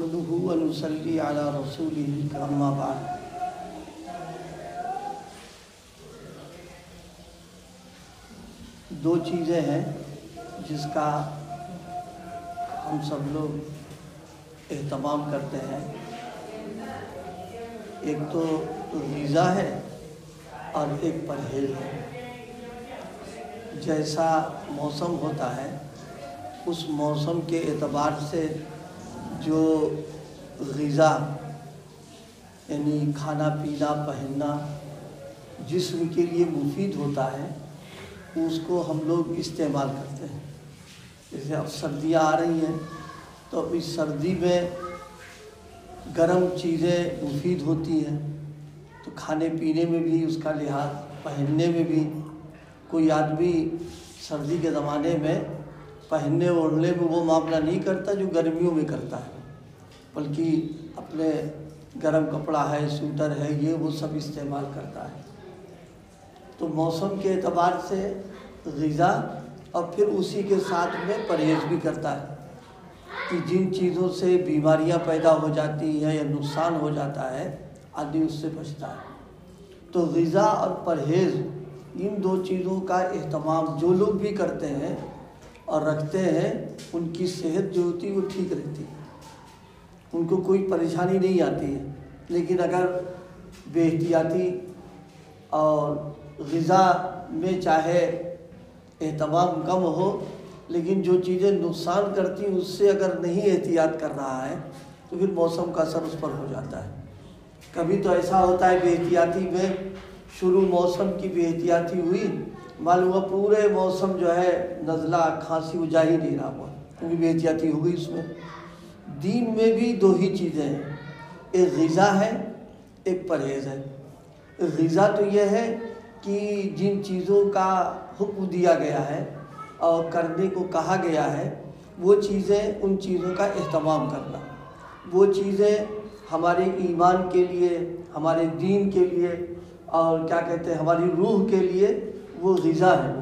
نحمده ونصلي على رسوله الكريم أما بعد۔ دو چیزیں ہیں جس کا ہم سب لوگ اہتمام کرتے ہیں، ایک تو غذا ہے اور ایک پرہیز ہے۔ جیسا موسم ہوتا ہے اس موسم کے اعتبار سے جو غذا یعنی کھانا پینا پہننا جسم کے لیے مفید ہوتا ہے اس کو ہم لوگ استعمال کرتے ہیں۔ جیسے اب سردیاں آ رہی ہیں تو اس سردی میں گرم چیزیں مفید ہوتی ہیں، تو کھانے پینے میں بھی اس کا لحاظ، پہننے میں بھی۔ کوئی آدمی سردی کے زمانے میں پہننے اوڑھنے میں وہ معاملہ نہیں کرتا جو گرمیوں میں کرتا ہے، بلکہ اپنے گرم کپڑا ہے، سویٹر ہے، یہ وہ سب استعمال کرتا ہے۔ تو موسم کے اعتبار سے غذا اور پھر اسی کے ساتھ میں پرہیز بھی کرتا ہے کہ جن چیزوں سے بیماریاں پیدا ہو جاتی ہیں یا نقصان ہو جاتا ہے آدمی اس سے بچتا ہے۔ تو غذا اور پرہیز ان دو چیزوں کا اہتمام جو لوگ بھی کرتے ہیں اور رکھتے ہیں ان کی صحت جو ہوتی ہے وہ ٹھیک رہتی ہے، ان کو کوئی پریشانی نہیں آتی ہے۔ لیکن اگر بے احتیاطی اور غذا میں چاہے اہتمام کم ہو لیکن جو چیزیں نقصان کرتی ہیں اس سے اگر نہیں احتیاط کر رہا ہے تو پھر موسم کا اثر اس پر ہو جاتا ہے۔ کبھی تو ایسا ہوتا ہے بے احتیاطی میں، شروع موسم کی بے احتیاطی ہوئی، معلوم ہوا پورے موسم جو ہے نزلہ کھانسی وہ جا ہی نہیں رہا ہوا کیونکہ بے احتیاطی ہو گئی اس میں۔ دین میں بھی دو ہی چیزیں ہیں، ایک غذا ہے ایک پرہیز ہے۔ غذا تو یہ ہے کہ جن چیزوں کا حکم دیا گیا ہے اور کرنے کو کہا گیا ہے وہ چیزیں، ان چیزوں کا اہتمام کرنا، وہ چیزیں ہمارے ایمان کے لیے، ہمارے دین کے لیے اور کیا کہتے ہیں ہماری روح کے لیے وہ غذا ہے۔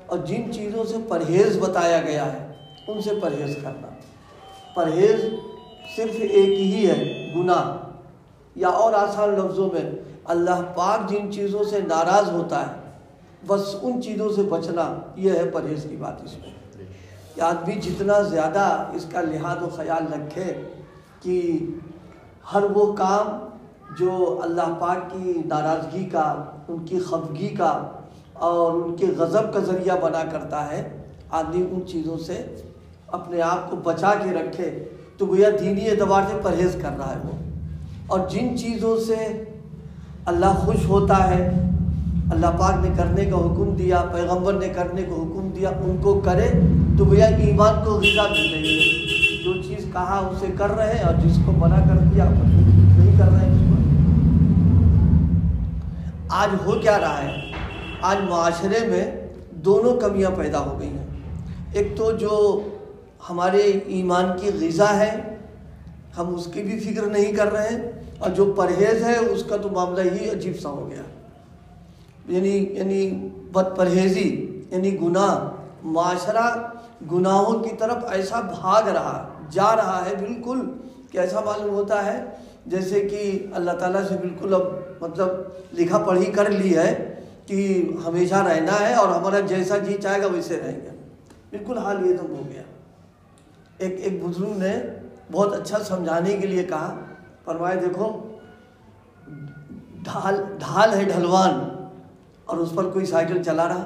اور جن چیزوں سے پرہیز بتایا گیا ہے ان سے پرہیز کرنا۔ پرہیز صرف ایک ہی ہے، گناہ، یا اور آسان لفظوں میں اللہ پاک جن چیزوں سے ناراض ہوتا ہے بس ان چیزوں سے بچنا، یہ ہے پرہیز کی بات اس میں۔ کہ آدمی جتنا زیادہ اس کا لحاظ و خیال رکھے کہ ہر وہ کام جو اللہ پاک کی ناراضگی کا، ان کی خفگی کا اور ان کے غضب کا ذریعہ بنا کرتا ہے، آدمی ان چیزوں سے اپنے آپ کو بچا کے رکھے تو گویا دینی اعتبار سے پرہیز کر رہا ہے وہ۔ اور جن چیزوں سے اللہ خوش ہوتا ہے، اللہ پاک نے کرنے کا حکم دیا، پیغمبر نے کرنے کو حکم دیا، ان کو کرے تو گویا ایمان کو غذا مل رہی ہے۔ جو چیز کہا اسے کر رہے ہیں اور جس کو منع کر دیا نہیں کر رہے ہیں اس کو۔ آج ہو کیا رہا ہے؟ آج معاشرے میں دونوں کمیاں پیدا ہو گئی ہیں۔ ایک تو جو ہمارے ایمان کی غذا ہے ہم اس کی بھی فکر نہیں کر رہے ہیں، اور جو پرہیز ہے اس کا تو معاملہ ہی عجیب سا ہو گیا، یعنی بد پرہیزی یعنی گناہ۔ معاشرہ گناہوں کی طرف ایسا بھاگ رہا، جا رہا ہے بالکل کہ ایسا معلوم ہوتا ہے جیسے کہ اللہ تعالیٰ سے بالکل اب مطلب لکھا پڑھی کر لی ہے کہ ہمیشہ رہنا ہے اور ہمارا جیسا جی چاہے گا ویسے رہیں گے، بالکل حال یہ تو ہو گیا۔ ایک بزرگ نے بہت اچھا سمجھانے کے لیے کہا، فرمایا دیکھو ڈھال ہے ڈھلوان اور اس پر کوئی سائیکل چلا رہا،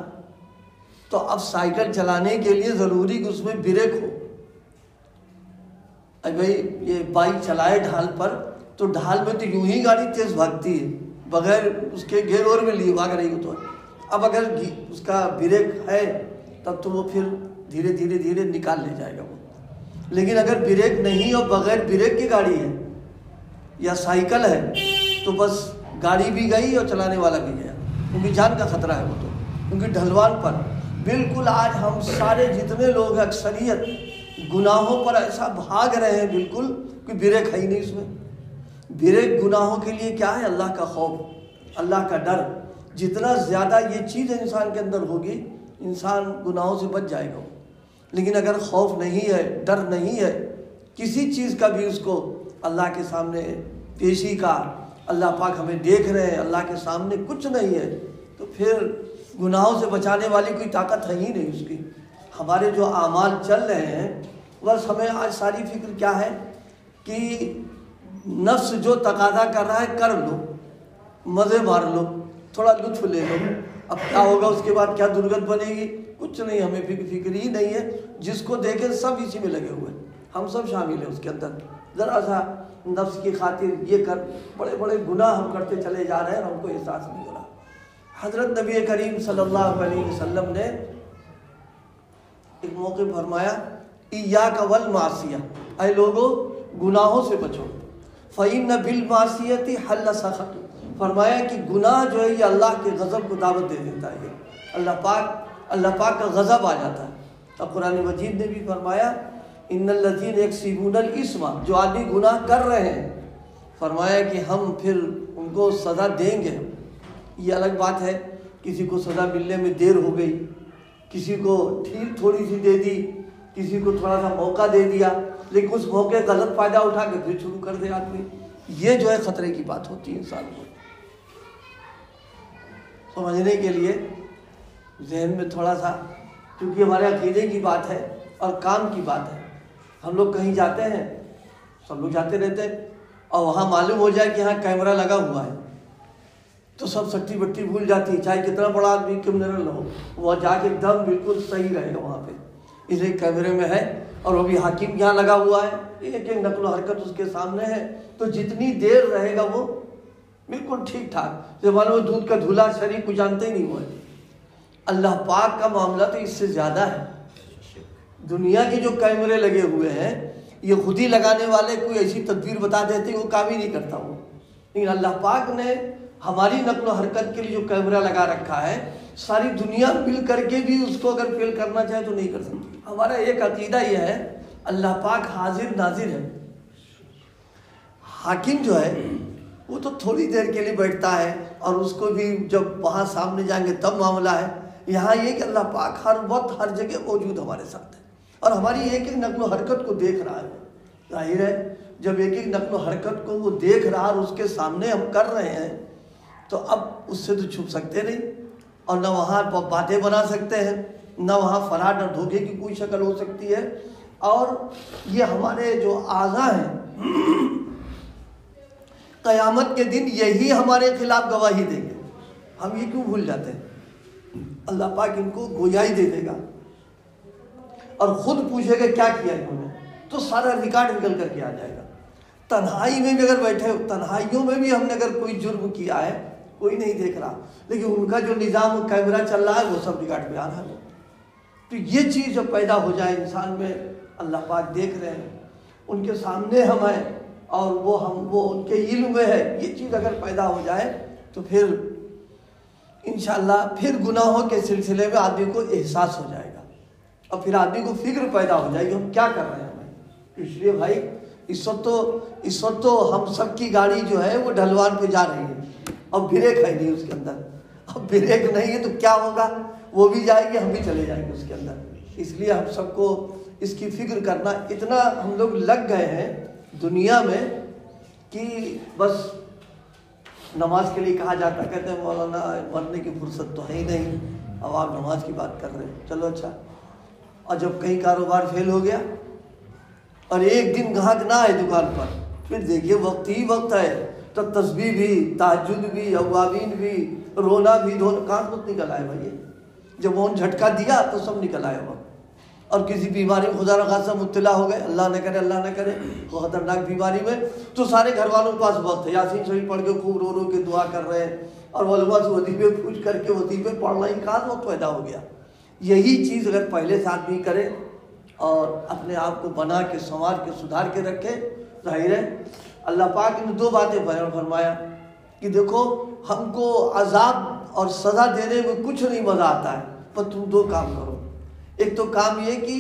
تو اب سائیکل چلانے کے لیے ضروری کہ اس میں بریک ہو۔ بھائی یہ بائک چلائے ڈھال پر تو ڈھال میں تو یوں ہی گاڑی تیز بھاگتی ہے بغیر اس کے گیئر اور میں لیے بھاگ رہی ہو، تو اب اگر اس کا بریک ہے تب تو وہ پھر دھیرے دھیرے دھیرے نکال لے جائے گا وہ۔ لیکن اگر بریک نہیں اور بغیر بریک کی گاڑی ہے یا سائیکل ہے تو بس گاڑی بھی گئی اور چلانے والا بھی گیا، کیونکہ جان کا خطرہ ہے وہ تو، کیونکہ ڈھلوان پر بالکل آج ہم سارے جتنے لوگ ہیں اکثریت گناہوں پر ایسا بھاگ رہے ہیں بالکل کہ بریک ہے ہی نہیں اس میں۔ بریک گناہوں کے لیے کیا ہے؟ اللہ کا خوف، اللہ کا ڈر۔ جتنا زیادہ یہ چیز انسان کے اندر ہوگی انسان گناہوں سے بچ جائے گا۔ لیکن اگر خوف نہیں ہے، ڈر نہیں ہے کسی چیز کا بھی اس کو اللہ کے سامنے پیشی کا، اللہ پاک ہمیں دیکھ رہے ہیں، اللہ کے سامنے کچھ نہیں ہے، تو پھر گناہوں سے بچانے والی کوئی طاقت ہے ہی نہیں اس کی۔ ہمارے جو اعمال چل رہے ہیں، بس ہمیں آج ساری فکر کیا ہے کہ نفس جو تقاضا کر رہا ہے کر لو، مزے مار لو، تھوڑا لطف لے لو، اب کیا ہوگا اس کے بعد، کیا درگت بنے گی، کچھ نہیں، ہمیں فکر ہی نہیں ہے۔ جس کو دیکھیں سب اسی میں لگے ہوئے ہیں، ہم سب شامل ہیں اس کے اندر۔ ذرا سا نفس کی خاطر یہ کر، بڑے بڑے گناہ ہم کرتے چلے جا رہے ہیں اور ہم کو احساس نہیں ہو رہا۔ حضرت نبی کریم صلی اللہ علیہ وسلم نے ایک موقع فرمایا، ایاک والمعصیہ، اے لوگو گناہوں سے بچو، فإن بالمعصیۃ حل سخط، فرمایا کہ گناہ جو ہے یہ اللہ کے غضب کو دعوت دے دیتا ہے، اللہ پاک کا غضب آ جاتا ہے۔ اور قرآن مجید نے بھی فرمایا، ان الذین یکسبون الاسم، جو آدمی گناہ کر رہے ہیں، فرمایا کہ ہم پھر ان کو سزا دیں گے۔ یہ الگ بات ہے، کسی کو سزا ملنے میں دیر ہو گئی، کسی کو ڈھیل تھوڑی سی دے دی، کسی کو تھوڑا سا موقع دے دیا، لیکن اس موقع غلط فائدہ اٹھا کے پھر شروع کر دے آدمی، یہ جو ہے خطرے کی بات ہوتی ہے۔ انسان کو سمجھنے کے لیے ذہن میں تھوڑا سا، کیونکہ ہمارے عقیدے کی بات ہے اور کام کی بات ہے۔ ہم لوگ کہیں جاتے ہیں، سب لوگ جاتے رہتے ہیں، اور وہاں معلوم ہو جائے کہ ہاں کیمرہ لگا ہوا ہے، تو سب سٹی بٹی بھول جاتی ہے، چاہے کتنا بڑا آدمی کرمنل ہو، وہ جا کے ایک دم بالکل صحیح رہے گا وہاں پہ، اس ایک کیمرے میں ہے، اور وہ بھی حاکم یہاں لگا ہوا ہے، ایک نقل و حرکت اس کے سامنے ہے، تو جتنی دیر رہے گا وہ بالکل ٹھیک ٹھاک، جب وہ دودھ کا دھلا شریف کو جانتے ہی نہیں ہوئے۔ اللہ پاک کا معاملہ تو اس سے زیادہ ہے۔ دنیا کے جو کیمرے لگے ہوئے ہیں، یہ خود ہی لگانے والے کوئی ایسی تدبیر بتا دیتے وہ کام ہی نہیں کرتا وہ، لیکن اللہ پاک نے ہماری نقل و حرکت کے لیے جو کیمرہ لگا رکھا ہے، ساری دنیا مل کر کے بھی اس کو اگر فیل کرنا چاہے تو نہیں کر سکتی۔ ہمارا ایک عقیدہ یہ ہے، اللہ پاک حاضر ناظر ہے۔ حاکم جو ہے وہ تو تھوڑی دیر کے لیے بیٹھتا ہے، اور اس کو بھی جب وہاں سامنے جائیں گے تب معاملہ ہے۔ یہاں یہ کہ اللہ پاک ہر وقت ہر جگہ موجود ہمارے ساتھ ہے، اور ہماری ایک ایک نقل و حرکت کو دیکھ رہا ہے۔ ظاہر ہے جب ایک ایک نقل و حرکت کو وہ دیکھ رہا اور اس کے سامنے ہم کر رہے ہیں، تو اب اس سے تو چھپ سکتے نہیں، اور نہ وہاں باتیں بنا سکتے ہیں، نہ وہاں فراڈ اور دھوکے کی کوئی شکل ہو سکتی ہے۔ اور یہ ہمارے جو اعضاء ہیں، قیامت کے دن یہی ہمارے خلاف گواہی دیں گے۔ ہم یہ کیوں بھول جاتے ہیں؟ اللہ پاک ان کو گویائی دے دے گا اور خود پوچھے گا کیا کیا انہوں نے، تو سارا ریکارڈ نکل کر کے آ جائے گا۔ تنہائی میں بھی اگر بیٹھے ہو، تنہائیوں میں بھی ہم نے اگر کوئی جرم کیا ہے، کوئی نہیں دیکھ رہا، لیکن ان کا جو نظام و کیمرہ چل رہا ہے وہ سب ریکارڈ پہ آ رہا ہے۔ تو یہ چیز جب پیدا ہو جائے انسان میں، اللہ پاک دیکھ رہے ہیں، ان کے سامنے ہم ہیں، اور وہ ان کے علم میں ہے، یہ چیز اگر پیدا ہو جائے تو پھر انشاءاللہ پھر گناہوں کے سلسلے میں آدمی کو احساس ہو جائے گا، اور پھر آدمی کو فکر پیدا ہو جائے گی ہم کیا کر رہے ہیں ہمیں۔ اس لیے بھائی اس وقت تو ہم سب کی گاڑی جو ہے وہ ڈھلوان پہ جا رہی ہے، اب بریک ہے نہیں اس کے اندر، اب بریک نہیں ہے تو کیا ہوگا، وہ بھی جائے گی ہم بھی چلے جائیں گے اس کے اندر۔ اس لیے ہم سب کو اس کی فکر کرنا، اتنا ہم لوگ لگ گئے ہیں دنیا میں کہ بس نماز کے لیے کہا جاتا، کہتے ہیں مولانا مرنے کی فرصت تو ہے ہی نہیں، اب آپ نماز کی بات کر رہے ہیں، چلو اچھا۔ اور جب کہیں کاروبار فیل ہو گیا اور ایک دن گاہک نہ آئے دکان پر، پھر دیکھیے وقت ہی وقت ہے، تو تسبیح بھی، تہجد بھی، اوابین بھی، رونا بھی، کہاں کچھ نکل آئے بھائی؟ جب وہ جھٹکا دیا تو سب نکل آئے وقت۔ اور کسی بیماری میں خدا نخواستہ مبتلا ہو گئے، اللہ نہ کرے وہ خطرناک بیماری میں، تو سارے گھر والوں کے پاس وقت ہے، یاسین شریف پڑھ کے خوب رو رو کے دعا کر رہے ہیں، اور علماء سے وظیفے پوچھ کر کے وظیفے پڑھنا، ہی کہاں وقت پیدا ہو گیا۔ یہی چیز اگر پہلے سے آدمی کرے اور اپنے آپ کو بنا کے سنوار کے سدھار کے رکھے، ظاہر ہے اللہ پاک نے دو باتیں بیان فرمایا کہ دیکھو ہم کو عذاب اور سزا دینے میں کچھ نہیں مزہ آتا ہے، پر تم دو کام کرو۔ ایک تو کام یہ کہ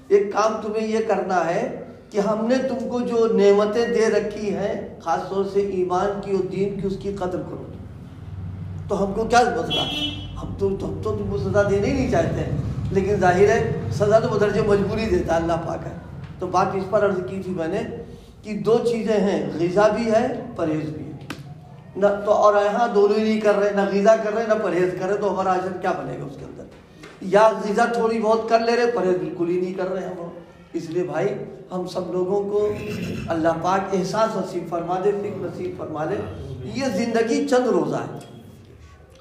ایک کام تمہیں یہ کرنا ہے کہ ہم نے تم کو جو نعمتیں دے رکھی ہیں، خاص طور سے ایمان کی اور دین کی، اس کی قدر کرو۔ تو ہم کو کیا مسئلہ، ہم تو تم کو سزا دینے ہی نہیں چاہتے ہیں، لیکن ظاہر ہے سزا تو بدرجہ مجبوری دیتا ہے اللہ پاک ہے، تو بات اس پر عرض کی تھی میں نے کہ دو چیزیں ہیں، غذا بھی ہے پرہیز بھی ہے نہ، تو اور یہاں دونوں ہی نہیں کر رہے، نہ غذا کر رہے نہ پرہیز کر رہے، تو ہمارا اجر کیا بنے گا اس کے اندر؟ یا غذا تھوڑی بہت کر لے رہے، پرہیز بالکل ہی نہیں کر رہے ہم لوگ۔ اس لیے بھائی ہم سب لوگوں کو اللہ پاک احساس نصیب فرما دے، فکر نصیب فرما دے۔ یہ زندگی چند روزہ ہے،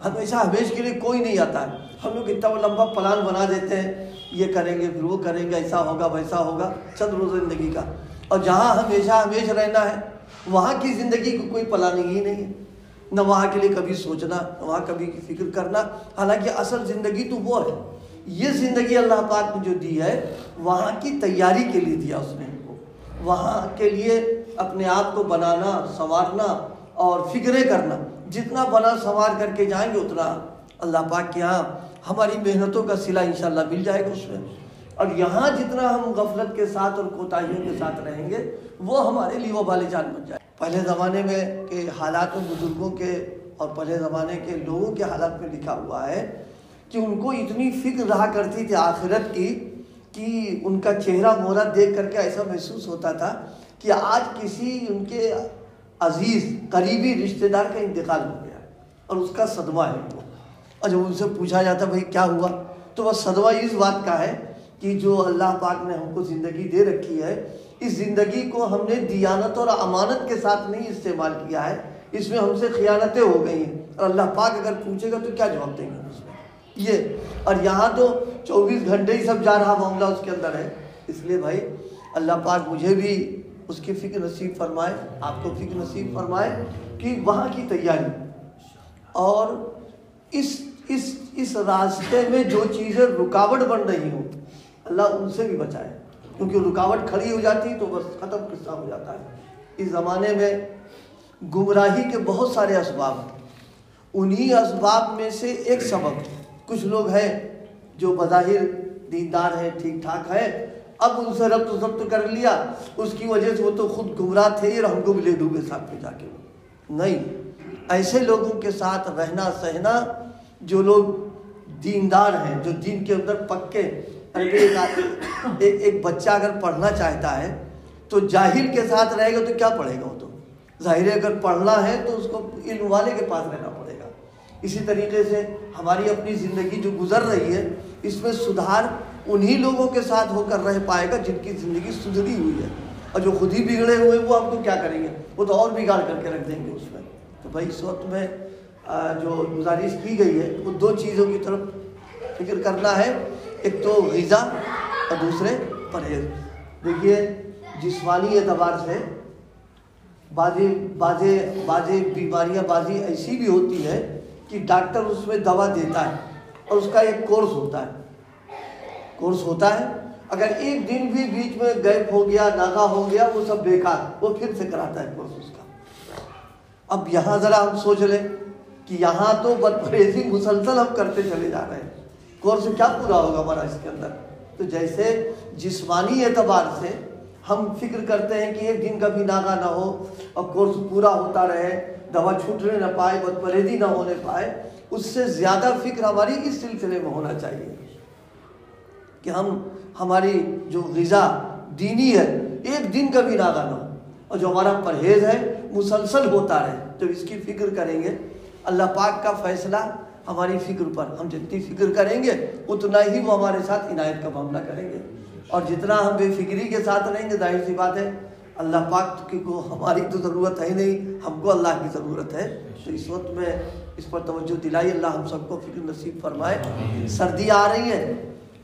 ہمیشہ ہمیشہ کے لیے کوئی نہیں آتا ہے۔ ہم لوگ اتنا لمبا پلان بنا دیتے ہیں، یہ کریں گے پھر وہ کریں گے، ایسا ہوگا ویسا ہوگا، چند روز زندگی کا۔ اور جہاں ہمیشہ ہمیشہ رہنا ہے وہاں کی زندگی کو کوئی پلاننگ ہی نہیں ہے، نہ وہاں کے لیے کبھی سوچنا، نہ وہاں کبھی فکر کرنا۔ حالانکہ اصل زندگی تو وہ ہے، یہ زندگی اللہ پاک نے جو دی ہے وہاں کی تیاری کے لیے دیا اس نے ہم کو، وہاں کے لیے اپنے آپ کو بنانا، سنوارنا اور فکریں کرنا۔ جتنا بنا سنوار کر کے جائیں گے اتنا اللہ پاک کے ہاں ہماری محنتوں کا صلہ انشاءاللہ مل جائے گا اس میں۔ اور یہاں جتنا ہم غفلت کے ساتھ اور کوتاہیوں کے ساتھ رہیں گے وہ ہمارے لیے وبال جان بن جائے۔ پہلے زمانے میں کے حالات میں بزرگوں کے اور پہلے زمانے کے لوگوں کے حالات میں لکھا ہوا ہے کہ ان کو اتنی فکر رہا کرتی تھی آخرت کی کہ ان کا چہرہ مہرہ دیکھ کر کے ایسا محسوس ہوتا تھا کہ آج کسی ان کے عزیز قریبی رشتہ دار کا انتقال ہو گیا اور اس کا صدمہ ہے ان کو۔ اور جب ان سے پوچھا جاتا بھائی کیا ہوا، تو وہ صدمہ اس بات کا ہے کہ جو اللہ پاک نے ہم کو زندگی دے رکھی ہے، اس زندگی کو ہم نے دیانت اور امانت کے ساتھ نہیں استعمال کیا ہے، اس میں ہم سے خیانتیں ہو گئی ہیں، اور اللہ پاک اگر پوچھے گا تو کیا جواب دیں گے اس میں یہ۔ اور یہاں تو 24 گھنٹے ہی سب جا رہا معاملہ اس کے اندر ہے۔ اس لیے بھائی اللہ پاک مجھے بھی اس کی فکر نصیب فرمائے، آپ کو فکر نصیب فرمائے کہ وہاں کی تیاری اور اس راستے میں جو چیزیں رکاوٹ بن رہی ہوں اللہ ان سے بھی بچائے، کیونکہ رکاوٹ کھڑی ہو جاتی تو بس ختم قصہ ہو جاتا ہے۔ اس زمانے میں گمراہی کے بہت سارے اسباب ہیں، انہی اسباب میں سے ایک سبب، کچھ لوگ ہیں جو بظاہر دیندار ہیں، ٹھیک ٹھاک ہیں، اب ان سے ربط و ضبط کر لیا، اس کی وجہ سے وہ تو خود گمراہ تھے اور ہم کو بھی لے ڈوبے ساتھ میں جا کے۔ نہیں، ایسے لوگوں کے ساتھ رہنا سہنا جو لوگ دیندار ہیں، جو دین کے اندر پکے۔ ایک بچہ اگر پڑھنا چاہتا ہے تو جاہل کے ساتھ رہے گا تو کیا پڑھے گا؟ وہ تو ظاہر ہے اگر پڑھنا ہے تو اس کو علم والے کے پاس رہنا پڑے گا۔ اسی طریقے سے ہماری اپنی زندگی جو گزر رہی ہے اس میں سدھار انہی لوگوں کے ساتھ ہو کر رہ پائے گا جن کی زندگی سدھری ہوئی ہے، اور جو خود ہی بگڑے ہوئے وہ ہم کو کیا کریں گے، وہ تو اور بگاڑ کر کے رکھ دیں گے اس میں۔ تو بھائی اس وقت میں جو گزارش کی گئی ہے وہ دو چیزوں کی طرف فکر کرنا ہے، ایک تو غذا اور دوسرے پرہیز۔ دیکھیے جسمانی اعتبار سے بعض بیماریاں بعضی ایسی بھی ہوتی ہے کہ ڈاکٹر اس میں دوا دیتا ہے اور اس کا ایک کورس ہوتا ہے، اگر ایک دن بھی بیچ میں گیپ ہو گیا، ناغہ ہو گیا، وہ سب بیکار، وہ پھر سے کراتا ہے کورس اس کا۔ اب یہاں ذرا ہم سوچ لیں کہ یہاں تو بدپرہیزی مسلسل ہم کرتے چلے جا رہے ہیں، کورس کیا پورا ہوگا ہمارا اس کے اندر؟ تو جیسے جسمانی اعتبار سے ہم فکر کرتے ہیں کہ ایک دن کا بھی ناغہ نہ ہو اور کورس پورا ہوتا رہے، دوا چھوٹنے نہ پائے، بدپرہیزی نہ ہونے پائے، اس سے زیادہ فکر ہماری اس سلسلے میں ہونا چاہیے کہ ہماری جو غذا دینی ہے ایک دن کا بھی ناغہ نہ ہو، اور جو ہمارا پرہیز ہے مسلسل ہوتا رہے۔ تو اس کی فکر کریں گے، اللہ پاک کا فیصلہ ہماری فکر پر، ہم جتنی فکر کریں گے اتنا ہی وہ ہمارے ساتھ عنایت کا معاملہ کریں گے، اور جتنا ہم بے فکری کے ساتھ رہیں گے ظاہر سی بات ہے اللہ پاک کو ہماری تو ضرورت ہے ہی نہیں، ہم کو اللہ کی ضرورت ہے۔ تو اس وقت میں اس پر توجہ دلائی، اللہ ہم سب کو فکر نصیب فرمائے۔ سردی آ رہی ہے،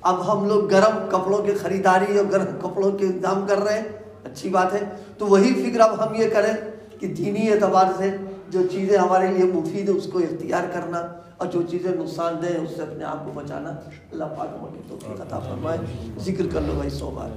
اب ہم لوگ گرم کپڑوں کی خریداری اور گرم کپڑوں کے انتظام کر رہے ہیں، اچھی بات ہے۔ تو وہی فکر اب ہم یہ کریں کہ دینی اعتبار سے جو چیزیں ہمارے لیے مفید ہیں اس کو اختیار کرنا، اور جو چیزیں نقصان دہ ہیں اس سے اپنے آپ کو بچانا۔ اللہ پاک ہمیں توفیق عطا فرمائے۔ ذکر کر لو بھائی 100 بار۔